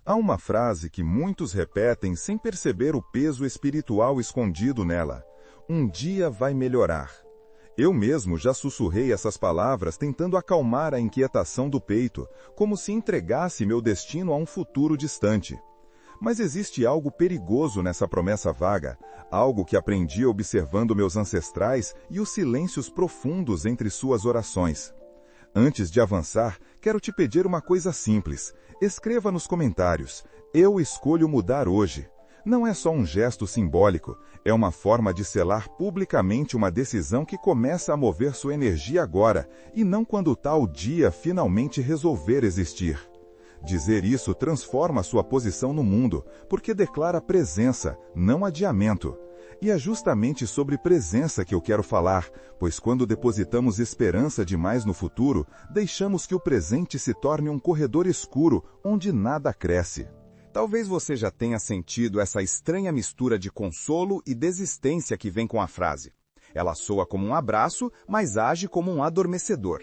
Há uma frase que muitos repetem sem perceber o peso espiritual escondido nela. Um dia vai melhorar. Eu mesmo já sussurrei essas palavras tentando acalmar a inquietação do peito, como se entregasse meu destino a um futuro distante. Mas existe algo perigoso nessa promessa vaga, algo que aprendi observando meus ancestrais e os silêncios profundos entre suas orações. Antes de avançar, quero te pedir uma coisa simples. Escreva nos comentários: eu escolho mudar hoje. Não é só um gesto simbólico, é uma forma de selar publicamente uma decisão que começa a mover sua energia agora, e não quando tal dia finalmente resolver existir. Dizer isso transforma sua posição no mundo, porque declara presença, não adiamento. E é justamente sobre presença que eu quero falar, pois quando depositamos esperança demais no futuro, deixamos que o presente se torne um corredor escuro, onde nada cresce. Talvez você já tenha sentido essa estranha mistura de consolo e desistência que vem com a frase. Ela soa como um abraço, mas age como um adormecedor.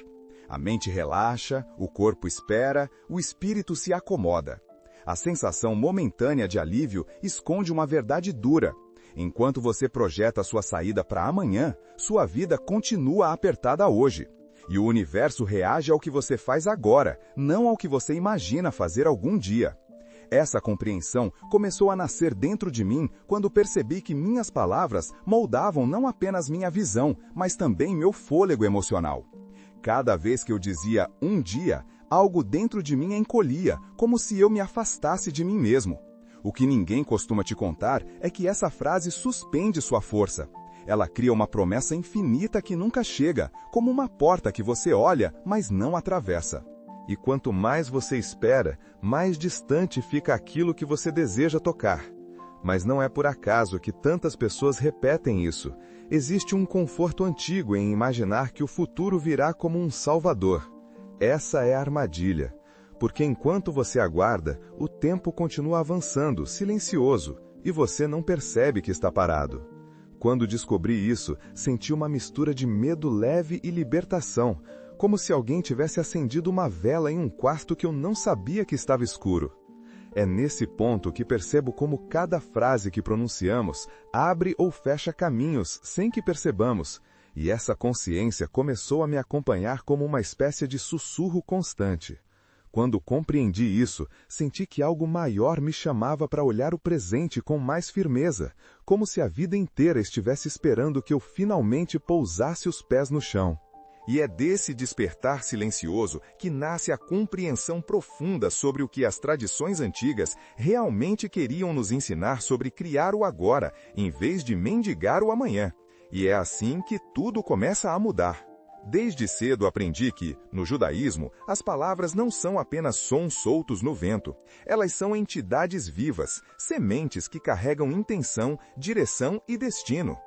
A mente relaxa, o corpo espera, o espírito se acomoda. A sensação momentânea de alívio esconde uma verdade dura. Enquanto você projeta sua saída para amanhã, sua vida continua apertada hoje. E o universo reage ao que você faz agora, não ao que você imagina fazer algum dia. Essa compreensão começou a nascer dentro de mim quando percebi que minhas palavras moldavam não apenas minha visão, mas também meu fôlego emocional. Cada vez que eu dizia um dia, algo dentro de mim encolhia, como se eu me afastasse de mim mesmo. O que ninguém costuma te contar é que essa frase suspende sua força. Ela cria uma promessa infinita que nunca chega, como uma porta que você olha, mas não atravessa. E quanto mais você espera, mais distante fica aquilo que você deseja tocar. Mas não é por acaso que tantas pessoas repetem isso. Existe um conforto antigo em imaginar que o futuro virá como um salvador. Essa é a armadilha. Porque enquanto você aguarda, o tempo continua avançando, silencioso, e você não percebe que está parado. Quando descobri isso, senti uma mistura de medo leve e libertação, como se alguém tivesse acendido uma vela em um quarto que eu não sabia que estava escuro. É nesse ponto que percebo como cada frase que pronunciamos abre ou fecha caminhos sem que percebamos, e essa consciência começou a me acompanhar como uma espécie de sussurro constante. Quando compreendi isso, senti que algo maior me chamava para olhar o presente com mais firmeza, como se a vida inteira estivesse esperando que eu finalmente pousasse os pés no chão. E é desse despertar silencioso que nasce a compreensão profunda sobre o que as tradições antigas realmente queriam nos ensinar sobre criar o agora, em vez de mendigar o amanhã. E é assim que tudo começa a mudar. Desde cedo aprendi que, no judaísmo, as palavras não são apenas sons soltos no vento. Elas são entidades vivas, sementes que carregam intenção, direção e destino.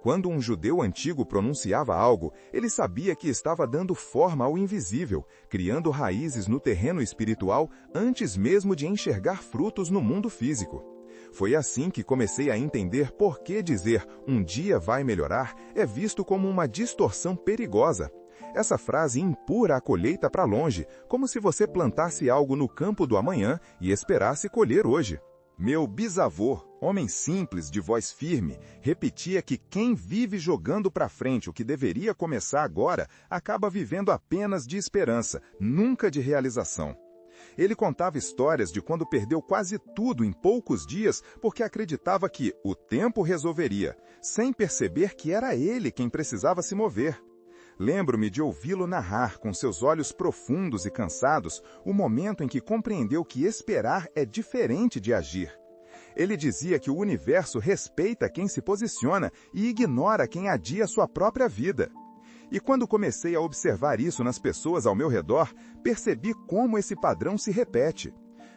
Quando um judeu antigo pronunciava algo, ele sabia que estava dando forma ao invisível, criando raízes no terreno espiritual antes mesmo de enxergar frutos no mundo físico. Foi assim que comecei a entender por que dizer "um dia vai melhorar" é visto como uma distorção perigosa. Essa frase empurra a colheita para longe, como se você plantasse algo no campo do amanhã e esperasse colher hoje. Meu bisavô, homem simples, de voz firme, repetia que quem vive jogando para frente o que deveria começar agora, acaba vivendo apenas de esperança, nunca de realização. Ele contava histórias de quando perdeu quase tudo em poucos dias porque acreditava que o tempo resolveria, sem perceber que era ele quem precisava se mover. Lembro-me de ouvi-lo narrar, com seus olhos profundos e cansados, o momento em que compreendeu que esperar é diferente de agir. Ele dizia que o universo respeita quem se posiciona e ignora quem adia sua própria vida. E quando comecei a observar isso nas pessoas ao meu redor, percebi como esse padrão se repete.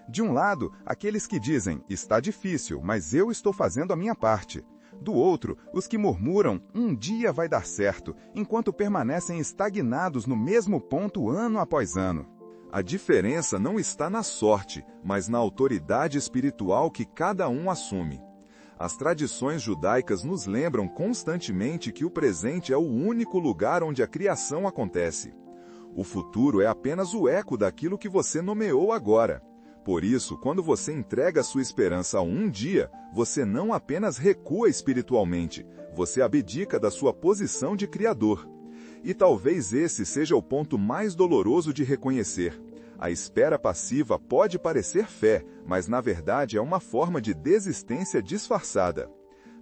De um lado, aqueles que dizem, está difícil, mas eu estou fazendo a minha parte. Do outro, os que murmuram, um dia vai dar certo, enquanto permanecem estagnados no mesmo ponto ano após ano. A diferença não está na sorte, mas na autoridade espiritual que cada um assume. As tradições judaicas nos lembram constantemente que o presente é o único lugar onde a criação acontece. O futuro é apenas o eco daquilo que você nomeou agora. Por isso, quando você entrega sua esperança a um dia, você não apenas recua espiritualmente, você abdica da sua posição de criador. E talvez esse seja o ponto mais doloroso de reconhecer. A espera passiva pode parecer fé, mas na verdade é uma forma de desistência disfarçada.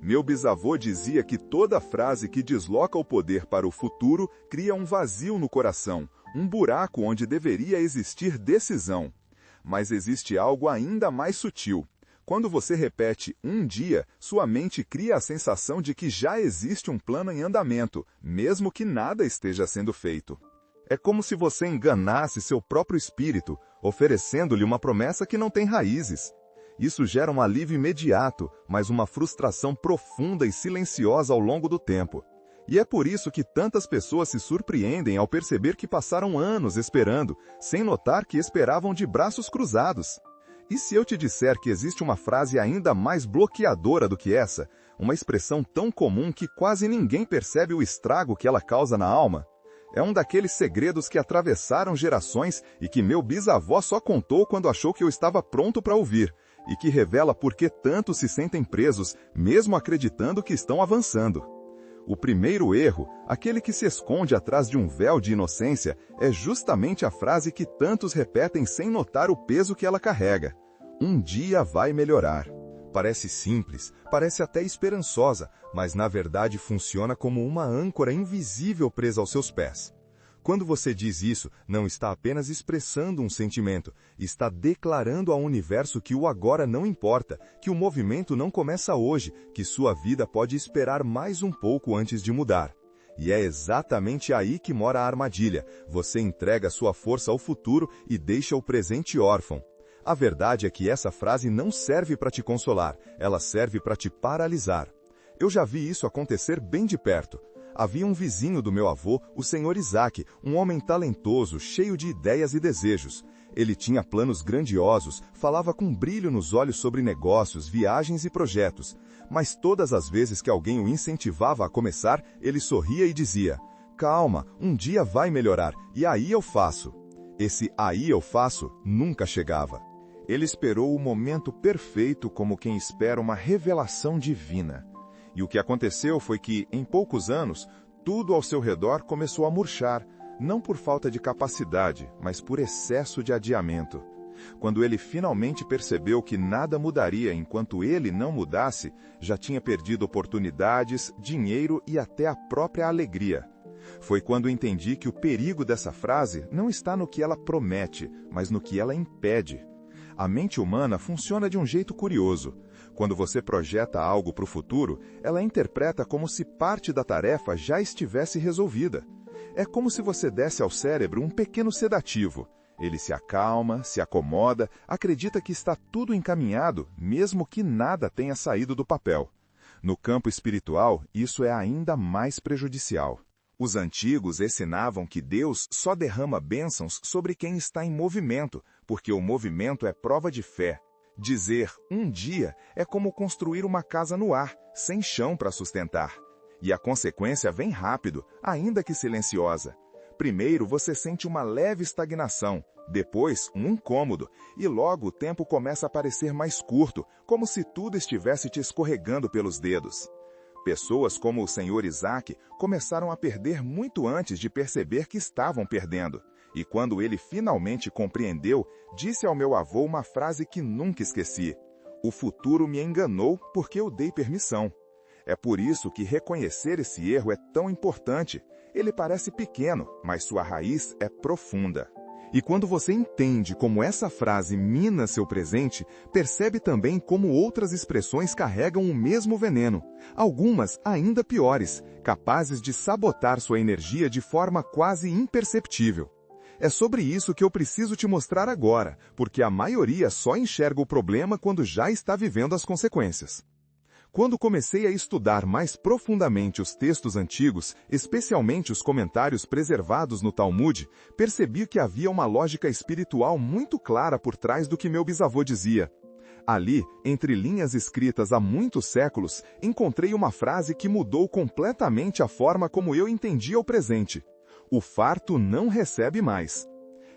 Meu bisavô dizia que toda frase que desloca o poder para o futuro cria um vazio no coração, um buraco onde deveria existir decisão. Mas existe algo ainda mais sutil. Quando você repete um dia, sua mente cria a sensação de que já existe um plano em andamento, mesmo que nada esteja sendo feito. É como se você enganasse seu próprio espírito, oferecendo-lhe uma promessa que não tem raízes. Isso gera um alívio imediato, mas uma frustração profunda e silenciosa ao longo do tempo. E é por isso que tantas pessoas se surpreendem ao perceber que passaram anos esperando, sem notar que esperavam de braços cruzados. E se eu te disser que existe uma frase ainda mais bloqueadora do que essa, uma expressão tão comum que quase ninguém percebe o estrago que ela causa na alma? É um daqueles segredos que atravessaram gerações e que meu bisavó só contou quando achou que eu estava pronto para ouvir, e que revela por que tantos se sentem presos, mesmo acreditando que estão avançando. O primeiro erro, aquele que se esconde atrás de um véu de inocência, é justamente a frase que tantos repetem sem notar o peso que ela carrega. Um dia vai melhorar. Parece simples, parece até esperançosa, mas na verdade funciona como uma âncora invisível presa aos seus pés. Quando você diz isso, não está apenas expressando um sentimento, está declarando ao universo que o agora não importa, que o movimento não começa hoje, que sua vida pode esperar mais um pouco antes de mudar. E é exatamente aí que mora a armadilha. Você entrega sua força ao futuro e deixa o presente órfão. A verdade é que essa frase não serve para te consolar, ela serve para te paralisar. Eu já vi isso acontecer bem de perto. Havia um vizinho do meu avô, o Sr. Isaac, um homem talentoso, cheio de ideias e desejos. Ele tinha planos grandiosos, falava com brilho nos olhos sobre negócios, viagens e projetos. Mas todas as vezes que alguém o incentivava a começar, ele sorria e dizia: "Calma, um dia vai melhorar, e aí eu faço." Esse "aí eu faço" nunca chegava. Ele esperou o momento perfeito como quem espera uma revelação divina. E o que aconteceu foi que, em poucos anos, tudo ao seu redor começou a murchar, não por falta de capacidade, mas por excesso de adiamento. Quando ele finalmente percebeu que nada mudaria enquanto ele não mudasse, já tinha perdido oportunidades, dinheiro e até a própria alegria. Foi quando entendi que o perigo dessa frase não está no que ela promete, mas no que ela impede. A mente humana funciona de um jeito curioso. Quando você projeta algo para o futuro, ela interpreta como se parte da tarefa já estivesse resolvida. É como se você desse ao cérebro um pequeno sedativo. Ele se acalma, se acomoda, acredita que está tudo encaminhado, mesmo que nada tenha saído do papel. No campo espiritual, isso é ainda mais prejudicial. Os antigos ensinavam que Deus só derrama bênçãos sobre quem está em movimento, porque o movimento é prova de fé. Dizer um dia é como construir uma casa no ar, sem chão para sustentar. E a consequência vem rápido, ainda que silenciosa. Primeiro você sente uma leve estagnação, depois um incômodo, e logo o tempo começa a parecer mais curto, como se tudo estivesse te escorregando pelos dedos. Pessoas como o Sr. Isaac começaram a perder muito antes de perceber que estavam perdendo. E quando ele finalmente compreendeu, disse ao meu avô uma frase que nunca esqueci: "O futuro me enganou porque eu dei permissão." É por isso que reconhecer esse erro é tão importante. Ele parece pequeno, mas sua raiz é profunda. E quando você entende como essa frase mina seu presente, percebe também como outras expressões carregam o mesmo veneno, algumas ainda piores, capazes de sabotar sua energia de forma quase imperceptível. É sobre isso que eu preciso te mostrar agora, porque a maioria só enxerga o problema quando já está vivendo as consequências. Quando comecei a estudar mais profundamente os textos antigos, especialmente os comentários preservados no Talmud, percebi que havia uma lógica espiritual muito clara por trás do que meu bisavô dizia. Ali, entre linhas escritas há muitos séculos, encontrei uma frase que mudou completamente a forma como eu entendia o presente: "O farto não recebe mais."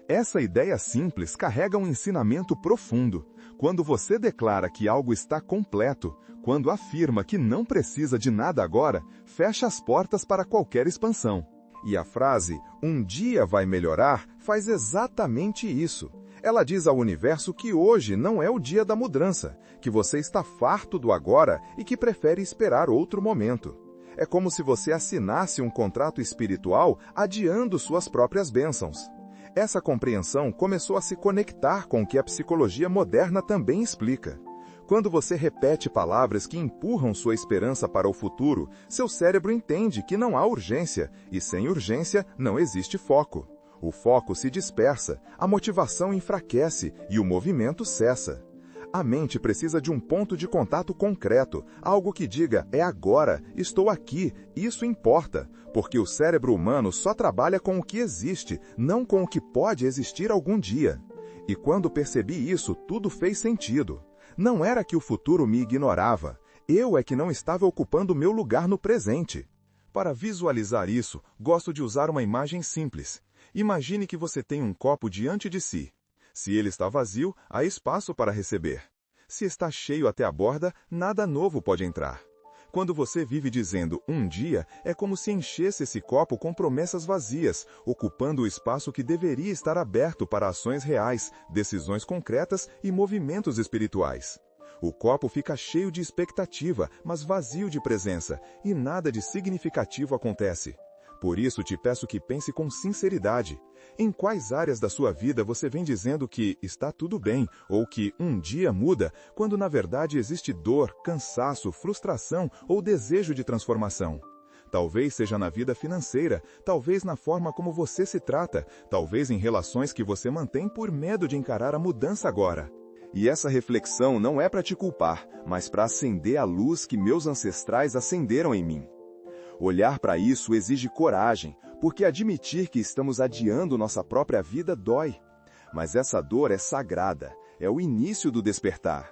Essa ideia simples carrega um ensinamento profundo. Quando você declara que algo está completo, quando afirma que não precisa de nada agora, fecha as portas para qualquer expansão. E a frase, "um dia vai melhorar", faz exatamente isso. Ela diz ao universo que hoje não é o dia da mudança, que você está farto do agora e que prefere esperar outro momento. É como se você assinasse um contrato espiritual adiando suas próprias bênçãos. Essa compreensão começou a se conectar com o que a psicologia moderna também explica. Quando você repete palavras que empurram sua esperança para o futuro, seu cérebro entende que não há urgência, e sem urgência não existe foco. O foco se dispersa, a motivação enfraquece e o movimento cessa. A mente precisa de um ponto de contato concreto, algo que diga, é agora, estou aqui, isso importa, porque o cérebro humano só trabalha com o que existe, não com o que pode existir algum dia. E quando percebi isso, tudo fez sentido. Não era que o futuro me ignorava, eu é que não estava ocupando meu lugar no presente. Para visualizar isso, gosto de usar uma imagem simples. Imagine que você tem um copo diante de si. Se ele está vazio, há espaço para receber. Se está cheio até a borda, nada novo pode entrar. Quando você vive dizendo "um dia", é como se enchesse esse copo com promessas vazias, ocupando o espaço que deveria estar aberto para ações reais, decisões concretas e movimentos espirituais. O copo fica cheio de expectativa, mas vazio de presença, e nada de significativo acontece. Por isso te peço que pense com sinceridade. Em quais áreas da sua vida você vem dizendo que está tudo bem, ou que um dia muda, quando na verdade existe dor, cansaço, frustração ou desejo de transformação? Talvez seja na vida financeira, talvez na forma como você se trata, talvez em relações que você mantém por medo de encarar a mudança agora. E essa reflexão não é para te culpar, mas para acender a luz que meus ancestrais acenderam em mim. Olhar para isso exige coragem, porque admitir que estamos adiando nossa própria vida dói. Mas essa dor é sagrada, é o início do despertar.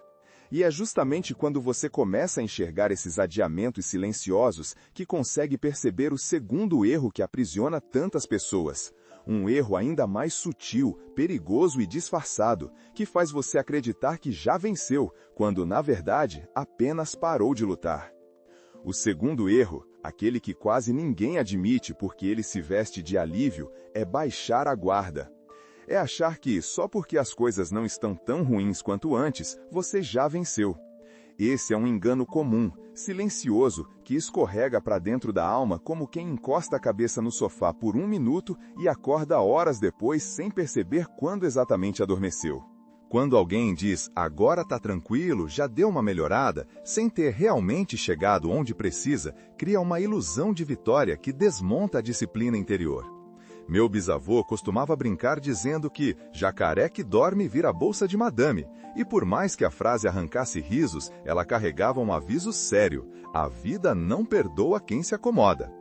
E é justamente quando você começa a enxergar esses adiamentos silenciosos que consegue perceber o segundo erro que aprisiona tantas pessoas. Um erro ainda mais sutil, perigoso e disfarçado, que faz você acreditar que já venceu, quando na verdade apenas parou de lutar. O segundo erro, aquele que quase ninguém admite porque ele se veste de alívio, é baixar a guarda. É achar que, só porque as coisas não estão tão ruins quanto antes, você já venceu. Esse é um engano comum, silencioso, que escorrega para dentro da alma como quem encosta a cabeça no sofá por 1 minuto e acorda horas depois sem perceber quando exatamente adormeceu. Quando alguém diz, agora tá tranquilo, já deu uma melhorada, sem ter realmente chegado onde precisa, cria uma ilusão de vitória que desmonta a disciplina interior. Meu bisavô costumava brincar dizendo que jacaré que dorme vira bolsa de madame, e por mais que a frase arrancasse risos, ela carregava um aviso sério, a vida não perdoa quem se acomoda.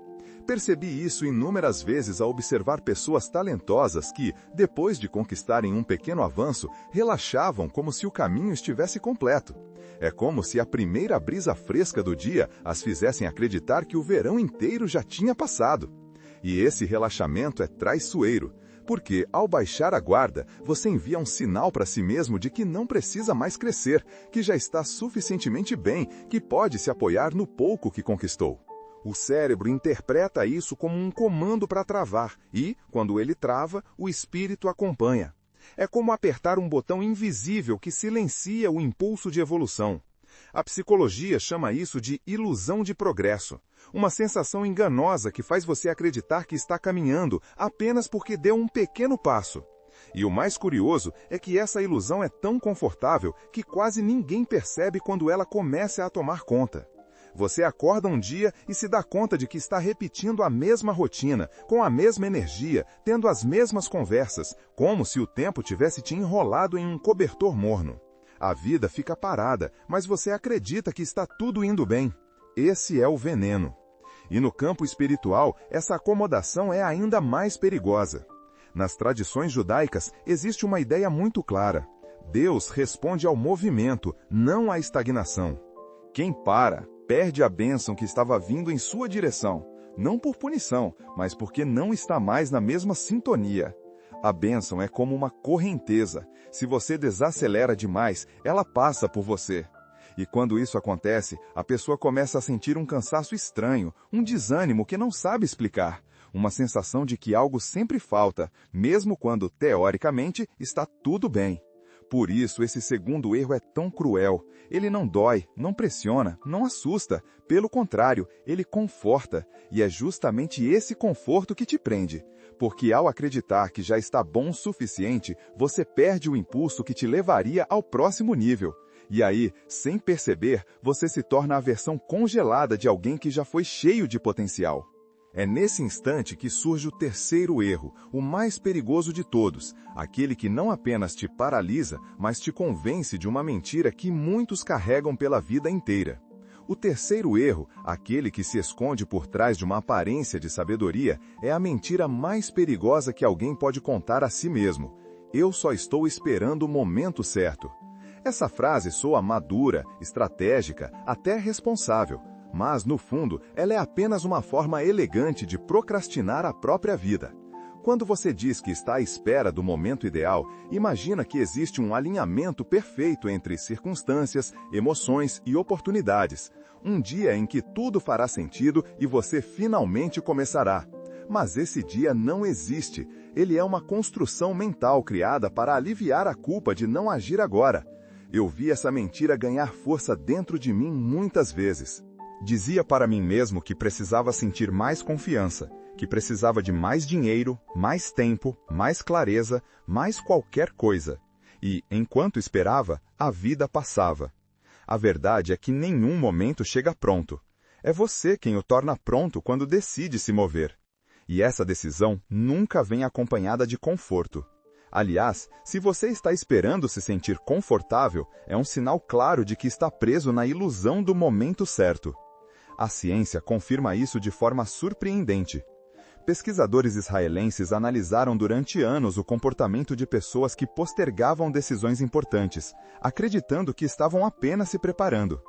Percebi isso inúmeras vezes ao observar pessoas talentosas que, depois de conquistarem um pequeno avanço, relaxavam como se o caminho estivesse completo. É como se a primeira brisa fresca do dia as fizessem acreditar que o verão inteiro já tinha passado. E esse relaxamento é traiçoeiro, porque, ao baixar a guarda, você envia um sinal para si mesmo de que não precisa mais crescer, que já está suficientemente bem, que pode se apoiar no pouco que conquistou. O cérebro interpreta isso como um comando para travar e, quando ele trava, o espírito acompanha. É como apertar um botão invisível que silencia o impulso de evolução. A psicologia chama isso de ilusão de progresso, uma sensação enganosa que faz você acreditar que está caminhando apenas porque deu um pequeno passo. E o mais curioso é que essa ilusão é tão confortável que quase ninguém percebe quando ela começa a tomar conta. Você acorda um dia e se dá conta de que está repetindo a mesma rotina, com a mesma energia, tendo as mesmas conversas, como se o tempo tivesse te enrolado em um cobertor morno. A vida fica parada, mas você acredita que está tudo indo bem. Esse é o veneno. E no campo espiritual, essa acomodação é ainda mais perigosa. Nas tradições judaicas, existe uma ideia muito clara. Deus responde ao movimento, não à estagnação. Quem para, perde a bênção que estava vindo em sua direção, não por punição, mas porque não está mais na mesma sintonia. A bênção é como uma correnteza. Se você desacelera demais, ela passa por você. E quando isso acontece, a pessoa começa a sentir um cansaço estranho, um desânimo que não sabe explicar, uma sensação de que algo sempre falta, mesmo quando, teoricamente, está tudo bem. Por isso, esse segundo erro é tão cruel. Ele não dói, não pressiona, não assusta. Pelo contrário, ele conforta. E é justamente esse conforto que te prende. Porque ao acreditar que já está bom o suficiente, você perde o impulso que te levaria ao próximo nível. E aí, sem perceber, você se torna a versão congelada de alguém que já foi cheio de potencial. É nesse instante que surge o terceiro erro, o mais perigoso de todos, aquele que não apenas te paralisa, mas te convence de uma mentira que muitos carregam pela vida inteira. O terceiro erro, aquele que se esconde por trás de uma aparência de sabedoria, é a mentira mais perigosa que alguém pode contar a si mesmo. Eu só estou esperando o momento certo. Essa frase soa madura, estratégica, até responsável. Mas, no fundo, ela é apenas uma forma elegante de procrastinar a própria vida. Quando você diz que está à espera do momento ideal, imagina que existe um alinhamento perfeito entre circunstâncias, emoções e oportunidades. Um dia em que tudo fará sentido e você finalmente começará. Mas esse dia não existe. Ele é uma construção mental criada para aliviar a culpa de não agir agora. Eu vi essa mentira ganhar força dentro de mim muitas vezes. Dizia para mim mesmo que precisava sentir mais confiança, que precisava de mais dinheiro, mais tempo, mais clareza, mais qualquer coisa. E, enquanto esperava, a vida passava. A verdade é que nenhum momento chega pronto. É você quem o torna pronto quando decide se mover. E essa decisão nunca vem acompanhada de conforto. Aliás, se você está esperando se sentir confortável, é um sinal claro de que está preso na ilusão do momento certo. A ciência confirma isso de forma surpreendente. Pesquisadores israelenses analisaram durante anos o comportamento de pessoas que postergavam decisões importantes, acreditando que estavam apenas se preparando.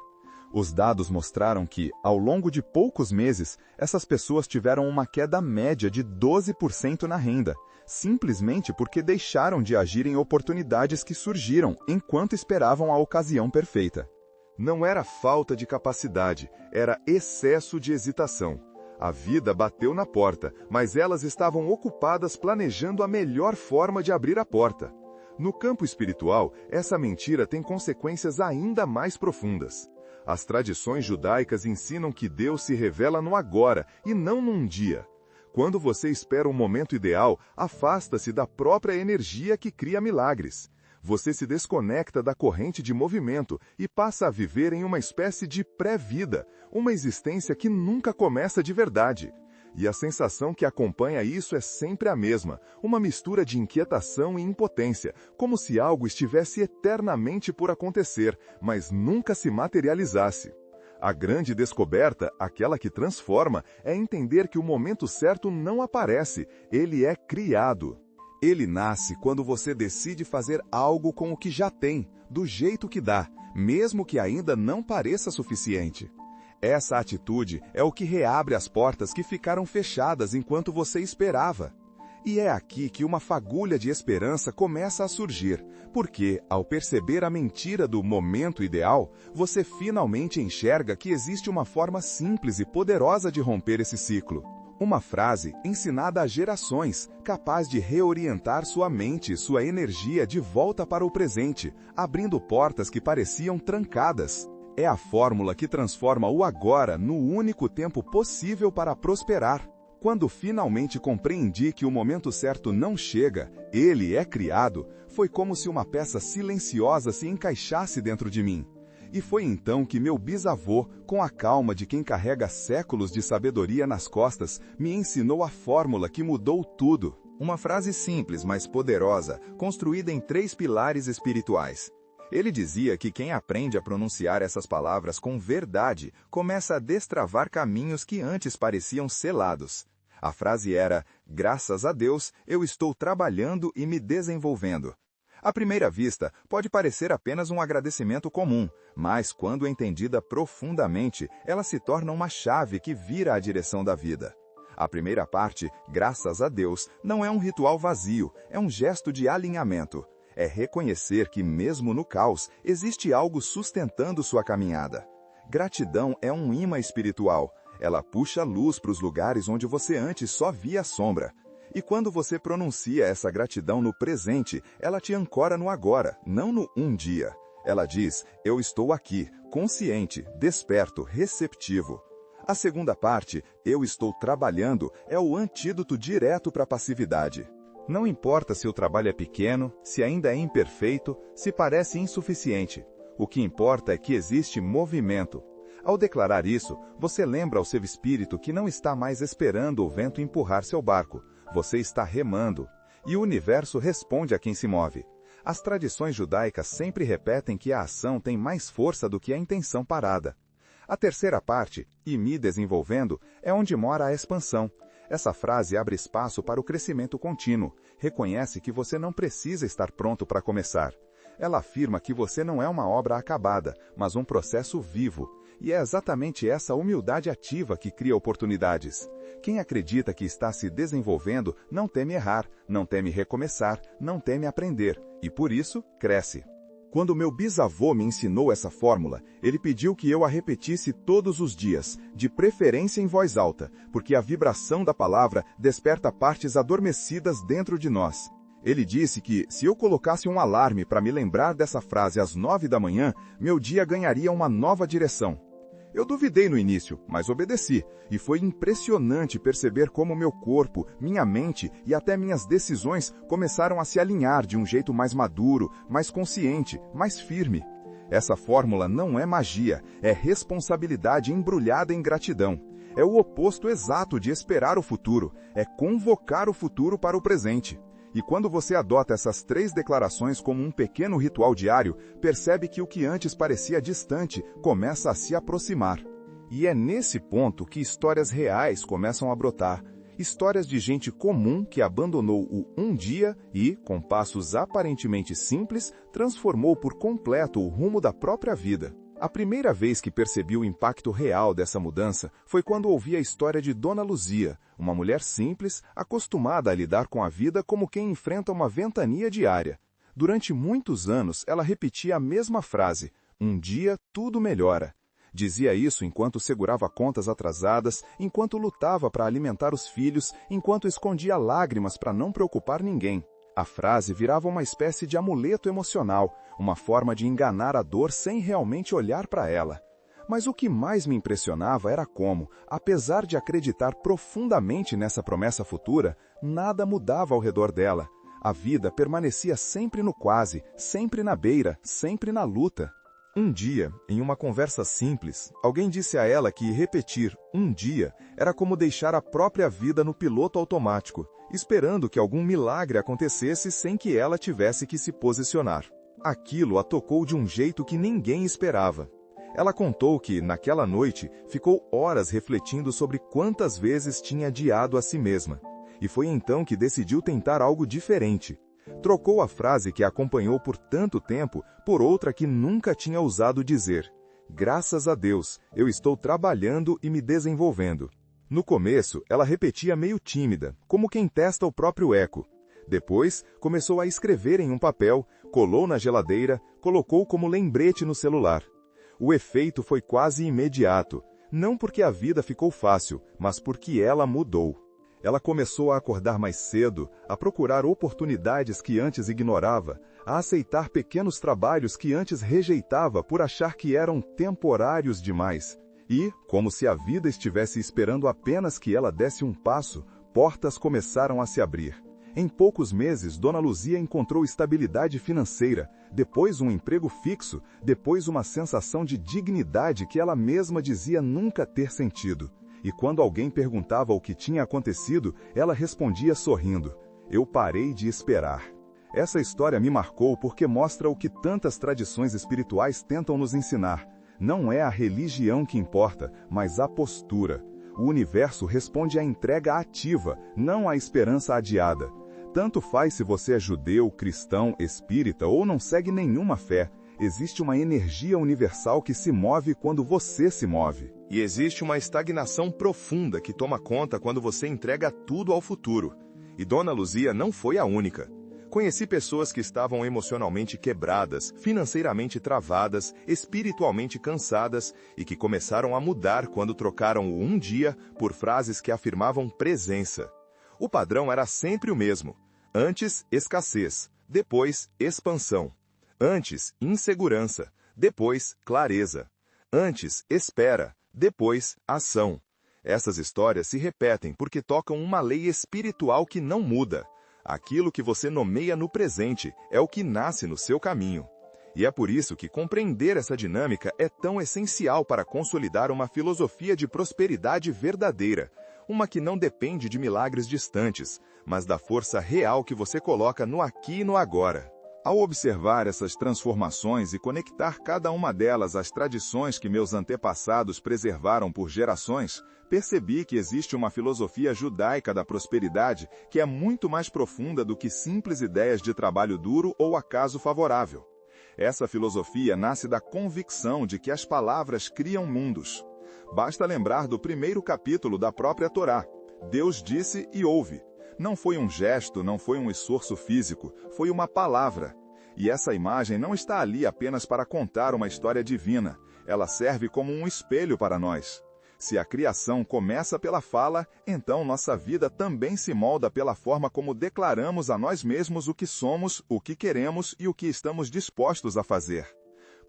Os dados mostraram que, ao longo de poucos meses, essas pessoas tiveram uma queda média de 12% na renda, simplesmente porque deixaram de agir em oportunidades que surgiram enquanto esperavam a ocasião perfeita. Não era falta de capacidade, era excesso de hesitação. A vida bateu na porta, mas elas estavam ocupadas planejando a melhor forma de abrir a porta. No campo espiritual, essa mentira tem consequências ainda mais profundas. As tradições judaicas ensinam que Deus se revela no agora e não num dia. Quando você espera um momento ideal, afasta-se da própria energia que cria milagres. Você se desconecta da corrente de movimento e passa a viver em uma espécie de pré-vida, uma existência que nunca começa de verdade. E a sensação que acompanha isso é sempre a mesma, uma mistura de inquietação e impotência, como se algo estivesse eternamente por acontecer, mas nunca se materializasse. A grande descoberta, aquela que transforma, é entender que o momento certo não aparece, ele é criado. Ele nasce quando você decide fazer algo com o que já tem, do jeito que dá, mesmo que ainda não pareça suficiente. Essa atitude é o que reabre as portas que ficaram fechadas enquanto você esperava. E é aqui que uma fagulha de esperança começa a surgir, porque, ao perceber a mentira do momento ideal, você finalmente enxerga que existe uma forma simples e poderosa de romper esse ciclo. Uma frase ensinada a gerações, capaz de reorientar sua mente e sua energia de volta para o presente, abrindo portas que pareciam trancadas. É a fórmula que transforma o agora no único tempo possível para prosperar. Quando finalmente compreendi que o momento certo não chega, ele é criado, foi como se uma peça silenciosa se encaixasse dentro de mim. E foi então que meu bisavô, com a calma de quem carrega séculos de sabedoria nas costas, me ensinou a fórmula que mudou tudo. Uma frase simples, mas poderosa, construída em 3 pilares espirituais. Ele dizia que quem aprende a pronunciar essas palavras com verdade começa a destravar caminhos que antes pareciam selados. A frase era: graças a Deus, eu estou trabalhando e me desenvolvendo. À primeira vista, pode parecer apenas um agradecimento comum, mas quando entendida profundamente, ela se torna uma chave que vira a direção da vida. A primeira parte, graças a Deus, não é um ritual vazio, é um gesto de alinhamento. É reconhecer que, mesmo no caos, existe algo sustentando sua caminhada. Gratidão é um imã espiritual. Ela puxa luz para os lugares onde você antes só via sombra. E quando você pronuncia essa gratidão no presente, ela te ancora no agora, não no um dia. Ela diz, eu estou aqui, consciente, desperto, receptivo. A segunda parte, eu estou trabalhando, é o antídoto direto para a passividade. Não importa se o trabalho é pequeno, se ainda é imperfeito, se parece insuficiente. O que importa é que existe movimento. Ao declarar isso, você lembra ao seu espírito que não está mais esperando o vento empurrar seu barco. Você está remando. E o universo responde a quem se move. As tradições judaicas sempre repetem que a ação tem mais força do que a intenção parada. A terceira parte, e me desenvolvendo, é onde mora a expansão. Essa frase abre espaço para o crescimento contínuo. Reconhece que você não precisa estar pronto para começar. Ela afirma que você não é uma obra acabada, mas um processo vivo. E é exatamente essa humildade ativa que cria oportunidades. Quem acredita que está se desenvolvendo não teme errar, não teme recomeçar, não teme aprender. E por isso, cresce. Quando meu bisavô me ensinou essa fórmula, ele pediu que eu a repetisse todos os dias, de preferência em voz alta, porque a vibração da palavra desperta partes adormecidas dentro de nós. Ele disse que, se eu colocasse um alarme para me lembrar dessa frase às 9 da manhã, meu dia ganharia uma nova direção. Eu duvidei no início, mas obedeci, e foi impressionante perceber como meu corpo, minha mente e até minhas decisões começaram a se alinhar de um jeito mais maduro, mais consciente, mais firme. Essa fórmula não é magia, é responsabilidade embrulhada em gratidão. É o oposto exato de esperar o futuro, é convocar o futuro para o presente. E quando você adota essas 3 declarações como um pequeno ritual diário, percebe que o que antes parecia distante começa a se aproximar. E é nesse ponto que histórias reais começam a brotar. Histórias de gente comum que abandonou o um dia e, com passos aparentemente simples, transformou por completo o rumo da própria vida. A primeira vez que percebi o impacto real dessa mudança foi quando ouvi a história de Dona Luzia, uma mulher simples, acostumada a lidar com a vida como quem enfrenta uma ventania diária. Durante muitos anos, ela repetia a mesma frase, um dia tudo melhora. Dizia isso enquanto segurava contas atrasadas, enquanto lutava para alimentar os filhos, enquanto escondia lágrimas para não preocupar ninguém. A frase virava uma espécie de amuleto emocional, uma forma de enganar a dor sem realmente olhar para ela. Mas o que mais me impressionava era como, apesar de acreditar profundamente nessa promessa futura, nada mudava ao redor dela. A vida permanecia sempre no quase, sempre na beira, sempre na luta. Um dia, em uma conversa simples, alguém disse a ela que repetir um dia era como deixar a própria vida no piloto automático, esperando que algum milagre acontecesse sem que ela tivesse que se posicionar. Aquilo a tocou de um jeito que ninguém esperava. Ela contou que, naquela noite, ficou horas refletindo sobre quantas vezes tinha adiado a si mesma. E foi então que decidiu tentar algo diferente. Trocou a frase que a acompanhou por tanto tempo por outra que nunca tinha ousado dizer. Graças a Deus, eu estou trabalhando e me desenvolvendo. No começo, ela repetia meio tímida, como quem testa o próprio eco. Depois, começou a escrever em um papel, colou na geladeira, colocou como lembrete no celular. O efeito foi quase imediato, não porque a vida ficou fácil, mas porque ela mudou. Ela começou a acordar mais cedo, a procurar oportunidades que antes ignorava, a aceitar pequenos trabalhos que antes rejeitava por achar que eram temporários demais. E, como se a vida estivesse esperando apenas que ela desse um passo, portas começaram a se abrir. Em poucos meses, Dona Luzia encontrou estabilidade financeira, depois um emprego fixo, depois uma sensação de dignidade que ela mesma dizia nunca ter sentido. E quando alguém perguntava o que tinha acontecido, ela respondia sorrindo, eu parei de esperar. Essa história me marcou porque mostra o que tantas tradições espirituais tentam nos ensinar. Não é a religião que importa, mas a postura. O universo responde à entrega ativa, não à esperança adiada. Tanto faz se você é judeu, cristão, espírita ou não segue nenhuma fé. Existe uma energia universal que se move quando você se move. E existe uma estagnação profunda que toma conta quando você entrega tudo ao futuro. E Dona Luzia não foi a única. Conheci pessoas que estavam emocionalmente quebradas, financeiramente travadas, espiritualmente cansadas e que começaram a mudar quando trocaram o um dia por frases que afirmavam presença. O padrão era sempre o mesmo. Antes, escassez. Depois, expansão. Antes, insegurança. Depois, clareza. Antes, espera. Depois, ação. Essas histórias se repetem porque tocam uma lei espiritual que não muda. Aquilo que você nomeia no presente é o que nasce no seu caminho. E é por isso que compreender essa dinâmica é tão essencial para consolidar uma filosofia de prosperidade verdadeira, uma que não depende de milagres distantes, mas da força real que você coloca no aqui e no agora. Ao observar essas transformações e conectar cada uma delas às tradições que meus antepassados preservaram por gerações, percebi que existe uma filosofia judaica da prosperidade que é muito mais profunda do que simples ideias de trabalho duro ou acaso favorável. Essa filosofia nasce da convicção de que as palavras criam mundos. Basta lembrar do primeiro capítulo da própria Torá. Deus disse e houve. Não foi um gesto, não foi um esforço físico, foi uma palavra. E essa imagem não está ali apenas para contar uma história divina. Ela serve como um espelho para nós. Se a criação começa pela fala, então nossa vida também se molda pela forma como declaramos a nós mesmos o que somos, o que queremos e o que estamos dispostos a fazer.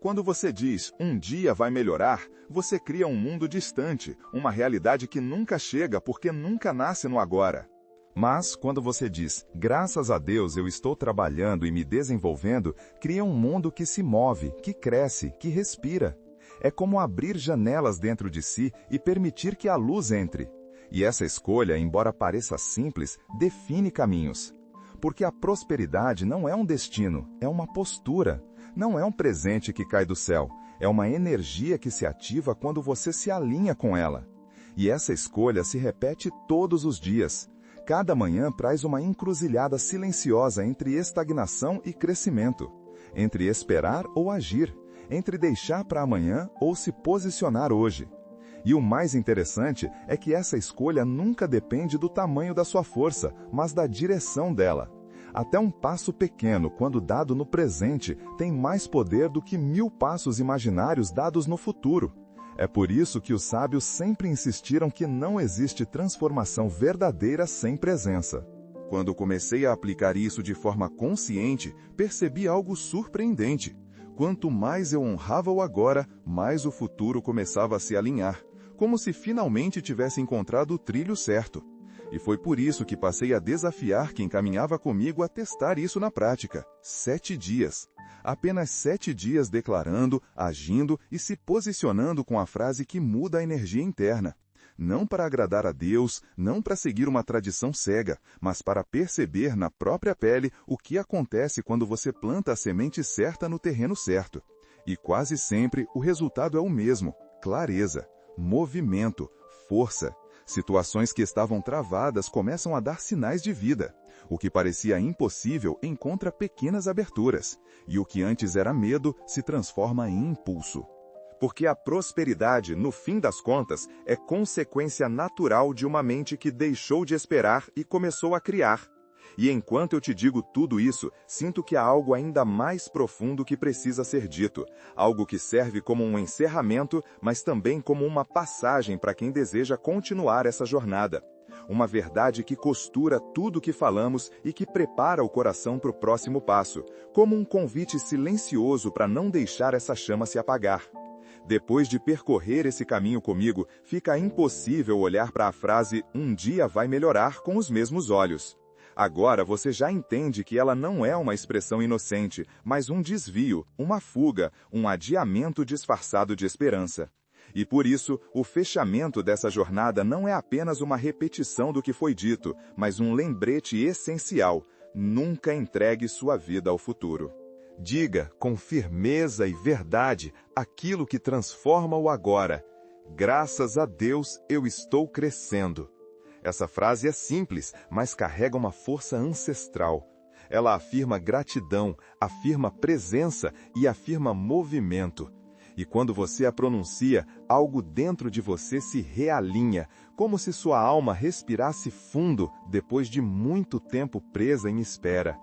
Quando você diz, um dia vai melhorar, você cria um mundo distante, uma realidade que nunca chega porque nunca nasce no agora. Mas, quando você diz, graças a Deus eu estou trabalhando e me desenvolvendo, cria um mundo que se move, que cresce, que respira. É como abrir janelas dentro de si e permitir que a luz entre. E essa escolha, embora pareça simples, define caminhos. Porque a prosperidade não é um destino, é uma postura. Não é um presente que cai do céu, é uma energia que se ativa quando você se alinha com ela. E essa escolha se repete todos os dias. Cada manhã traz uma encruzilhada silenciosa entre estagnação e crescimento, entre esperar ou agir, entre deixar para amanhã ou se posicionar hoje. E o mais interessante é que essa escolha nunca depende do tamanho da sua força, mas da direção dela. Até um passo pequeno, quando dado no presente, tem mais poder do que 1000 passos imaginários dados no futuro. É por isso que os sábios sempre insistiram que não existe transformação verdadeira sem presença. Quando comecei a aplicar isso de forma consciente, percebi algo surpreendente. Quanto mais eu honrava o agora, mais o futuro começava a se alinhar, como se finalmente tivesse encontrado o trilho certo. E foi por isso que passei a desafiar quem caminhava comigo a testar isso na prática. 7 dias. Apenas 7 dias declarando, agindo e se posicionando com a frase que muda a energia interna. Não para agradar a Deus, não para seguir uma tradição cega, mas para perceber na própria pele o que acontece quando você planta a semente certa no terreno certo. E quase sempre o resultado é o mesmo: clareza, movimento, força. Situações que estavam travadas começam a dar sinais de vida. O que parecia impossível encontra pequenas aberturas. E o que antes era medo se transforma em impulso. Porque a prosperidade, no fim das contas, é consequência natural de uma mente que deixou de esperar e começou a criar. E enquanto eu te digo tudo isso, sinto que há algo ainda mais profundo que precisa ser dito. Algo que serve como um encerramento, mas também como uma passagem para quem deseja continuar essa jornada. Uma verdade que costura tudo o que falamos e que prepara o coração para o próximo passo, como um convite silencioso para não deixar essa chama se apagar. Depois de percorrer esse caminho comigo, fica impossível olhar para a frase "um dia vai melhorar" com os mesmos olhos. Agora você já entende que ela não é uma expressão inocente, mas um desvio, uma fuga, um adiamento disfarçado de esperança. E por isso, o fechamento dessa jornada não é apenas uma repetição do que foi dito, mas um lembrete essencial: nunca entregue sua vida ao futuro. Diga com firmeza e verdade aquilo que transforma o agora. Graças a Deus eu estou crescendo. Essa frase é simples, mas carrega uma força ancestral. Ela afirma gratidão, afirma presença e afirma movimento. E quando você a pronuncia, algo dentro de você se realinha, como se sua alma respirasse fundo depois de muito tempo presa em espera.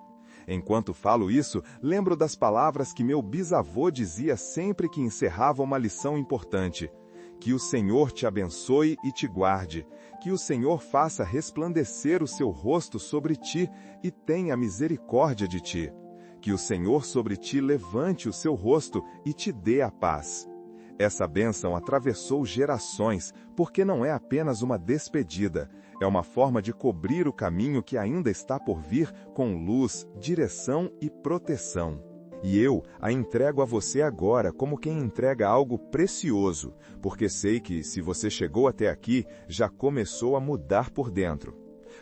Enquanto falo isso, lembro das palavras que meu bisavô dizia sempre que encerrava uma lição importante. Que o Senhor te abençoe e te guarde. Que o Senhor faça resplandecer o seu rosto sobre ti e tenha misericórdia de ti. Que o Senhor sobre ti levante o seu rosto e te dê a paz. Essa bênção atravessou gerações, porque não é apenas uma despedida, é uma forma de cobrir o caminho que ainda está por vir com luz, direção e proteção. E eu a entrego a você agora como quem entrega algo precioso, porque sei que, se você chegou até aqui, já começou a mudar por dentro.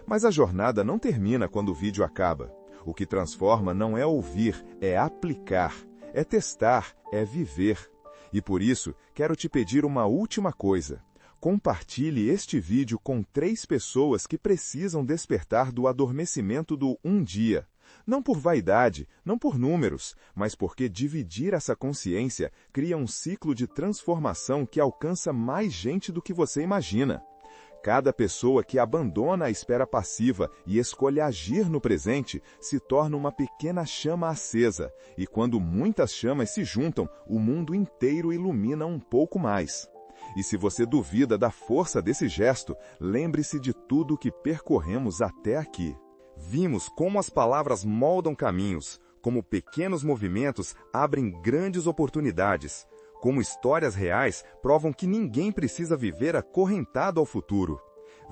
Mas a jornada não termina quando o vídeo acaba. O que transforma não é ouvir, é aplicar, é testar, é viver. E por isso, quero te pedir uma última coisa. Compartilhe este vídeo com 3 pessoas que precisam despertar do adormecimento do um dia. Não por vaidade, não por números, mas porque dividir essa consciência cria um ciclo de transformação que alcança mais gente do que você imagina. Cada pessoa que abandona a espera passiva e escolhe agir no presente se torna uma pequena chama acesa, e quando muitas chamas se juntam, o mundo inteiro ilumina um pouco mais. E se você duvida da força desse gesto, lembre-se de tudo que percorremos até aqui. Vimos como as palavras moldam caminhos, como pequenos movimentos abrem grandes oportunidades, como histórias reais provam que ninguém precisa viver acorrentado ao futuro.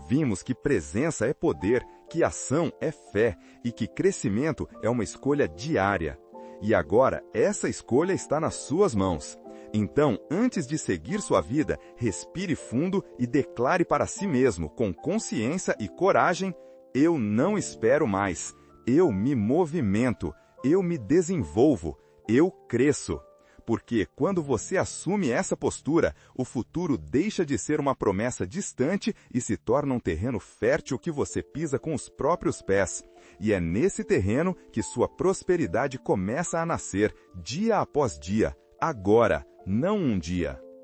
Vimos que presença é poder, que ação é fé e que crescimento é uma escolha diária. E agora, essa escolha está nas suas mãos. Então, antes de seguir sua vida, respire fundo e declare para si mesmo, com consciência e coragem: eu não espero mais, eu me movimento, eu me desenvolvo, eu cresço. Porque quando você assume essa postura, o futuro deixa de ser uma promessa distante e se torna um terreno fértil que você pisa com os próprios pés. E é nesse terreno que sua prosperidade começa a nascer, dia após dia, agora, não um dia.